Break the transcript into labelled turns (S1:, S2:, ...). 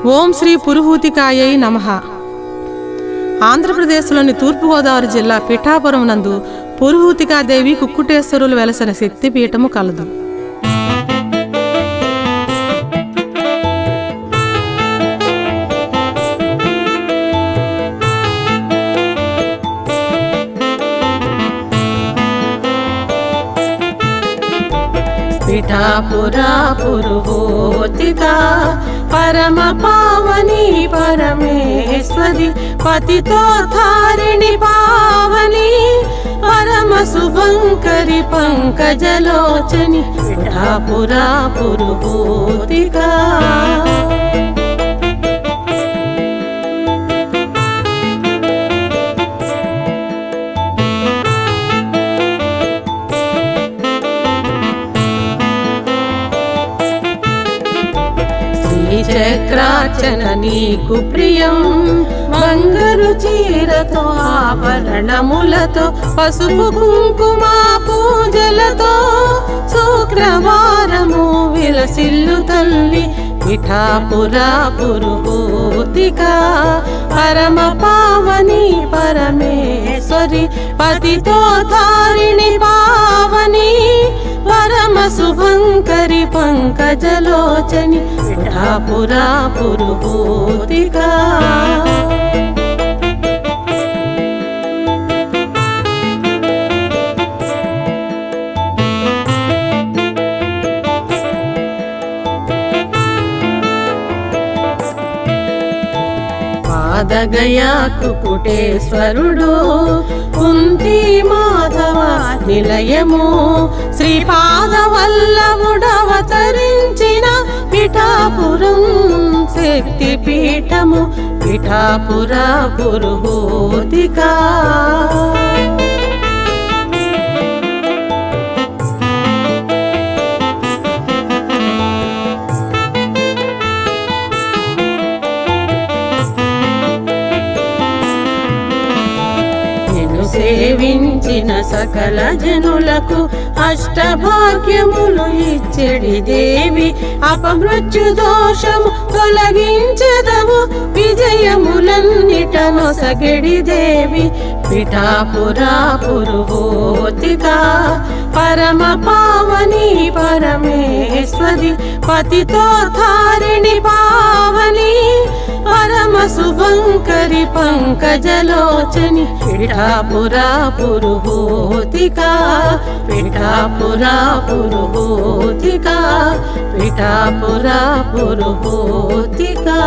S1: ఓం శ్రీ పురుహూతికాయై నమః. ఆంధ్రప్రదేశ్లోని తూర్పుగోదావరి జిల్లా పిఠాపురం నందు పురుహూతికాదేవి కుక్కుటేశ్వరులు వెలసిన శక్తిపీఠము కలదు. పిఠాపురా పురుహూతికా పరమ పావని పరమేశ్వరి పతితోద్ధారిణి పావని పరమ శుభంకరి పంకజలోచని పిఠాపురా పురుహూతికా. చక్రార్చన నీకు ప్రియం, బంగారు చీరతో ఆభరణములతో పసుపు కుంకుమ పూజలతో శుక్రవారము విలసిల్లు తల్లి పిఠాపురా పురుహూతికా పరమ పావని పరమేశ్వరి పతితోద్ధారిణి పావని పరమ శుభంకరి పంకజలోచని పిఠాపురా పురుహూతికా. పాదగయా కుకుటేశ్వరుడు కుంతి మాధవ నిలయము శ్రీపాదవల్లభుడవతరించిన పిఠాపురం శక్తిపీఠము పిఠాపురా పురుహూతికా. సేవించిన సకల జనులకు అష్టభాగ్యములు ఇచ్చడి దేవి అపమృత్యు దోషము తొలగించెదవు విజయములన్నిట నొసగడి దేవి పిఠాపురా పురుహూతికా పరమ పావని పరమేశ్వరి పతితోద్ధారిణి పావని పరమ శుభంకరి పంకజలోచని పిఠాపురా పురుహూతికా పిఠాపురా పురుహూతికా పిఠాపురా పురుహూతికా.